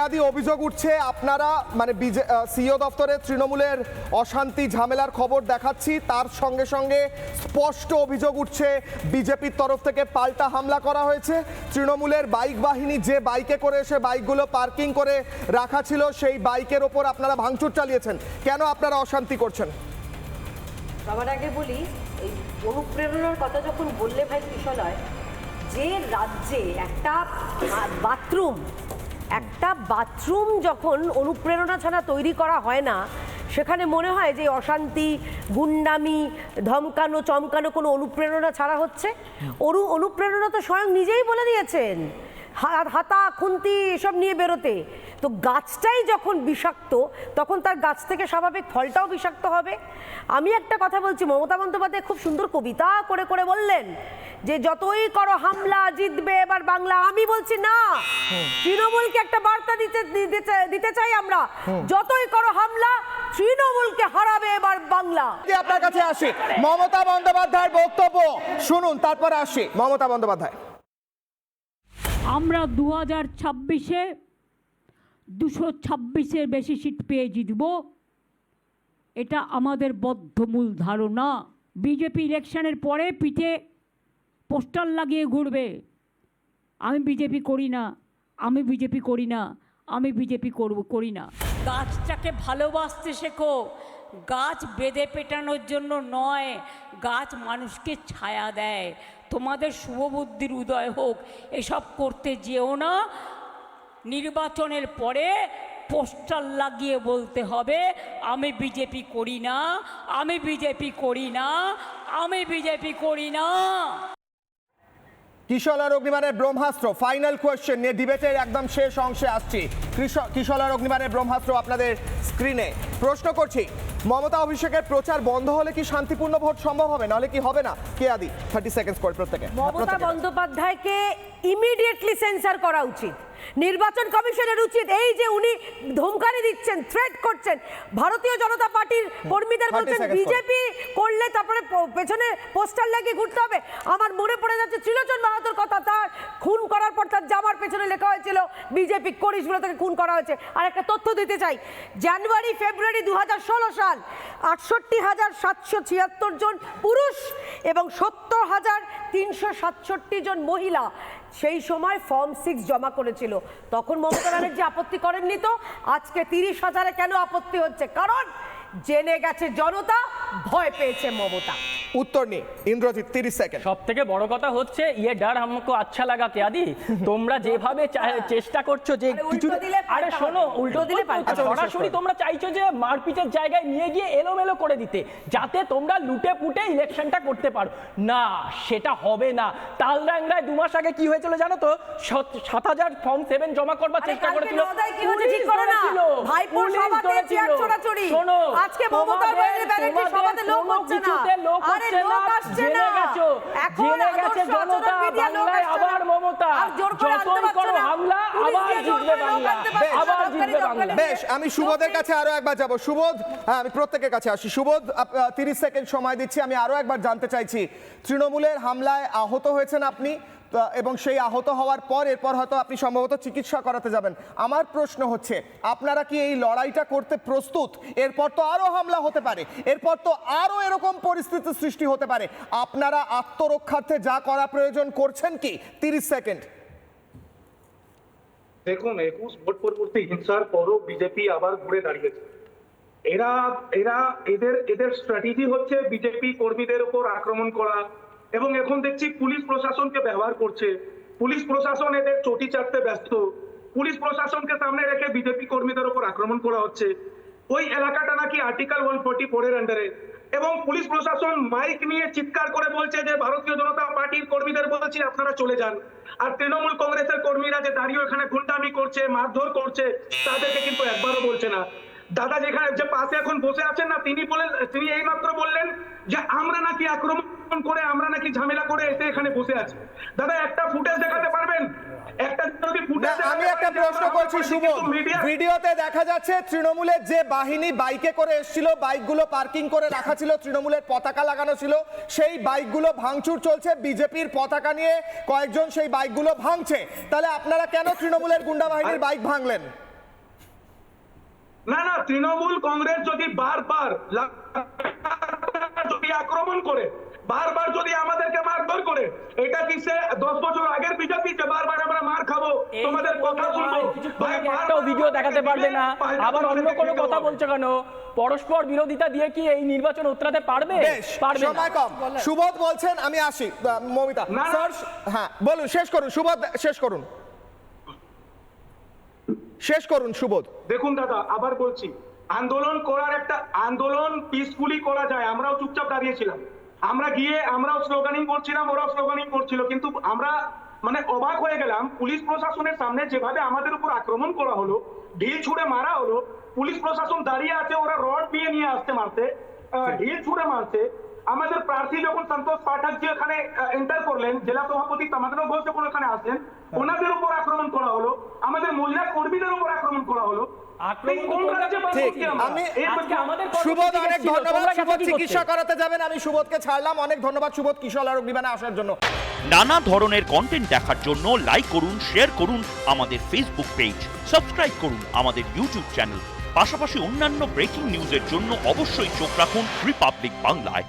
কেয়াদি অভিযোগ উঠছে আপনারা মানে সিইও দপ্তরে তৃণমূলের অশান্তি ঝামেলার খবর দেখাচ্ছি, তার সঙ্গে সঙ্গে স্পষ্ট অভিযোগ উঠছে বিজেপির তরফ থেকে পাল্টা হামলা করা হয়েছে। তৃণমূলের বাইক বাহিনী যে বাইকে করে এসে বাইকগুলো পার্কিং করে রাখা ছিল সেই বাইকের ওপর আপনারা ভাঙচুর চালিয়েছেন। কেন আপনারা অশান্তি করছেন? সবার আগে বলি, এই অনুপ্রেরণার কথা যখন বললে ভাই কিশলয়, যে রাজ্যে একটা বাথরুম যখন অনুপ্রেরণা ছাড়া তৈরি করা হয় না, সেখানে মনে হয় যে অশান্তি, গুন্ডামি, ধমকানো চমকানো কোনো অনুপ্রেরণা ছাড়া হচ্ছে। অনুপ্রেরণা তো স্বয়ং নিজেই বলে দিয়েছেন হাতা খুন্তি এসব নিয়ে বেরোতে। তো গাছটাই যখন বিষাক্ত, তখন তার গাছ থেকে স্বাভাবিক ফলটাও বিষাক্ত হবে। আমি একটা কথা বলছি, মমতা বন্দ্যোপাধ্যায় খুব সুন্দর কবিতা করে করে বললেন যে যতই করো হামলা জিতবে এবার বাংলা। আমি বলছি না, তৃণমূলকে একটা বার্তা দিতে চাই আমরা, যতই করো হামলা তৃণমূলকে হারাবে এবার বাংলা। আপনার কাছে আসি, মমতা বন্দ্যোপাধ্যায়ের বক্তব্য শুনুন, তারপরে আসি। মমতা বন্দ্যোপাধ্যায়, আমরা 2026-এ 226-এর বেশি সিট পেয়ে জিতব, এটা আমাদের বদ্ধমূল ধারণা। বিজেপি ইলেকশনের পরে পিঠে পোস্টার লাগিয়ে ঘুরবে, আমি বিজেপি করি না, আমি বিজেপি করি না, আমি বিজেপি করি না। গাছটাকে ভালোবাসতে শেখো, গাছ বেঁধে পেটানোর জন্য নয়, গাছ মানুষকে ছায়া দেয়। তোমাদের শুভবুদ্ধির উদয় হোক, এসব করতে যেও না। নির্বাচনের পরে পোস্টার লাগিয়ে বলতে হবে আমি বিজেপি করি না, আমি বিজেপি করি না, আমি বিজেপি করি না। কিশলয় অগ্নিমানের ব্রহ্মাস্ত্র ফাইনাল কোয়েশ্চেন নিয়ে ডিবেটের একদম শেষ অংশে আসছি। কিশলয় অগ্নিমানের ব্রহ্মাস্ত্র আপনাদের স্ক্রিনে প্রশ্ন করছি, মমতা অভিষেকের প্রচার বন্ধ হলে কি শান্তিপূর্ণ ভোট সম্ভব হবে, নাহলে কি হবে না? কেয়াদি 30 সেকেন্ডস করে প্রত্যেকে। মমতা বন্দ্যোপাধ্যায়কে ইমিডিয়েটলি সেন্সার করা উচিত, নির্বাচন কমিশনের উচিত। এই যে উনি ধমকানি দিচ্ছেন, থ্রেট করছেন ভারতীয় জনতা পার্টির কর্মীদের, বলছেন বিজেপি করলে তারপরে পেছনে পোস্টার লাগিয়ে ঘুরতে হবে। আমার মনে পড়ে যাচ্ছে ত্রিলোচন বাহাদুর কথা, তার খুন করার পর তার জামার পেছনে লেখা হয়েছিল বিজেপি করিস বলে তাকে খুন করা হয়েছে। আর একটা তথ্য দিতে চাই, জানুয়ারি ফেব্রুয়ারি 2016 সাল 68,776 জন পুরুষ এবং 70,367 জন মহিলা সেই সময় ফর্ম 6 জমা করেছিল। তখন মমতা ব্যানার্জি আপত্তি করেননি। তো আজকে 30,000-এ কেন আপত্তি হচ্ছে? কারণ জেনে গেছে জনতা, ভয় পেয়েছে মমতা। উত্তর নেই। ইন্দ্রজিৎ 30 সেকেন্ড। সব থেকে বড় কথা হচ্ছে ইয়ে ডার हमको अच्छा लगा কেয়াদি, তোমরা যেভাবে চেষ্টা করছো যে কিছু, আরে শোনো, উল্টো দিলে সরাসরি তোমরা চাইছো যে মারপিটের জায়গায় নিয়ে গিয়ে এলোমেলো করে দিতে, যাতে তোমরা লুটে পুটে ইলেকশনটা করতে পারো। না, সেটা হবে না। তালডাংরায় 2 মাস আগে কি হয়েছিল জানো তো? 7,000 ফর্ম 7 জমা করবার চেষ্টা করেছিল, শোনো, আজকে মমতা ব্যানার্জি সভাতে লোক হচ্ছে না, আরে লোক আসছে না, জেনে গেছে জনতা, বাংলায় আবার মমতা, যতই করো হামলা আবার জিতবে বাংলা, আবার জিতবে বাংলা। বেশ, আমি সুবোধের কাছে আরো একবার যাব। সুবোধ, হ্যাঁ, আমি প্রত্যেকের কাছে আসি। সুবোধ, 30 সেকেন্ড সময় দিচ্ছি। আমি আরো একবার জানতে চাইছি, তৃণমূলের হামলায় আহত হয়েছেন আপনি, এবং সেই আহত হওয়ার পর এরপর হয়তো আপনি সম্ভবত চিকিৎসা করাতে যাবেন। আমার প্রশ্ন হচ্ছে, আপনারা কি এই লড়াইটা করতে প্রস্তুত? এরপর তো আরো হামলা হতে পারে, এরপর তো আরো এরকম পরিস্থিতি সৃষ্টি হতে পারে। আপনারা আত্মরক্ষার্থে যা করা প্রয়োজন করছেন কি? 30 সেকেন্ড। দেখুন, 21 ভোট পরবর্তী হিংসার পরও বিজেপি আবার ঘুরে দাঁড়িয়েছে। এদের স্ট্র্যাটেজি হচ্ছে বিজেপি কর্মীদের উপর আক্রমণ করা, এবং এখন দেখছি পুলিশ প্রশাসনকে ব্যবহার করছে। পুলিশ প্রশাসন এদের চটি চাটতে ব্যস্ত। পুলিশ প্রশাসনকে সামনে রেখে বিজেপি কর্মীদের উপর আক্রমণ করা হচ্ছে। ওই এলাকাটা নাকি আর্টিকেল 144-এর আন্ডারে, এবং পুলিশ প্রশাসন মাইক নিয়ে চিৎকার করে বলছে যে ভারতীয় জনতা পার্টির কর্মীদের বলছি আপনারা চলে যান। আর তৃণমূল কংগ্রেসের কর্মীরা যে দাঁড়িয়ে এখানে গুন্ডামি করছে, মারধর করছে, তাদেরকে কিন্তু একবারও বলছে না। দাদা যেখানে যে পাশে এখন বসে আছেন না, তিনি এইমাত্র বললেন যে আমরা নাকি আক্রমণ করে, আমরা নাকি ঝামেলা করে এসে এখানে বসে আছি। দাদা, একটা ফুটেজ দেখাতে পারবেন? আমি একটা প্রশ্ন করছি সুবোধ, ভিডিওতে দেখা যাচ্ছে তৃণমূলের যে বাহিনী বাইকে করে এসেছিল, বাইকগুলো পার্কিং করে রাখা ছিল, তৃণমূলের পতাকা লাগানো ছিল, সেই বাইকগুলো ভাঙচুর চলছে, বিজেপির পতাকা নিয়ে কয়েকজন সেই বাইকগুলো ভাঙছে। তাহলে আপনারা কেন তৃণমূলের গুন্ডা বাহিনীর বাইক ভাঙলেন? না না, তৃণমূল কংগ্রেস যদি বারবার যদি আক্রমণ করে, বারবার যদি আমাদেরকে মারধর করে, এটা কি সে 10 বছর আগের বিজেপি যে বারবার আমরা মার খাবো, তোমাদের কথা শুনবো? একটাও ভিডিও দেখাতে পারবে না, আবার অন্য কোনো কথা বলছো কেন? পরস্পর বিরোধিতা দিয়ে কি এই নির্বাচন উতরাতে পারবে? বেশ, পারবে না। সময় কম। সুবোধ বলছেন, আমি আসি। মমিতা না, না। স্যার, হ্যাঁ বলুন, শেষ করুন সুবোধ, শেষ করুন সুবোধ। দেখুন দাদা, আবার বলছি, আন্দোলন পিসফুলি করা যায়। আমরাও চুপচাপ দাঁড়িয়েছিলাম, আমরা গিয়ে আমরাও স্লোগানিং করছিলাম, ওরাও স্লোগানিং করছিল, কিন্তু আমরা মানে অবাক হয়ে গেলাম পুলিশ প্রশাসনের সামনে যেভাবে আমাদের উপর আক্রমণ করা হলো, ঢিল ছুঁড়ে মারা হলো। পুলিশ প্রশাসন দাঁড়িয়ে আছে, ওরা রড নিয়ে আসতে মারতে, ঢিল ছুঁড়ে মারতে। আমাদের প্রার্থী যখন সন্তোষ পাঠক জি এখানে এন্টার করলেন, জেলা সভাপতি তামান্না ঘোষ যখন ওখানে আসলেন, ওনাদের উপর আক্রমণ করা হলো, আমাদের মহিলা কর্মীদের উপর আক্রমণ করা হলো। ঠিক, আমি সুবোধ, অনেক ধন্যবাদ। সুবোধ চিকিৎসা করাতে যাবেন, আমি সুবোধকে ছাড়লাম। অনেক ধন্যবাদ সুবোধ কিশোর আরোগ্য বিমানে আসার জন্য। নানা ধরনের কন্টেন্ট দেখার জন্য লাইক করুন, শেয়ার করুন আমাদের ফেসবুক পেজ, সাবস্ক্রাইব করুন আমাদের ইউটিউব চ্যানেল। পাশাপাশি অন্যান্য ব্রেকিং নিউজের জন্য অবশ্যই চোখ রাখুন রিপাবলিক বাংলায়।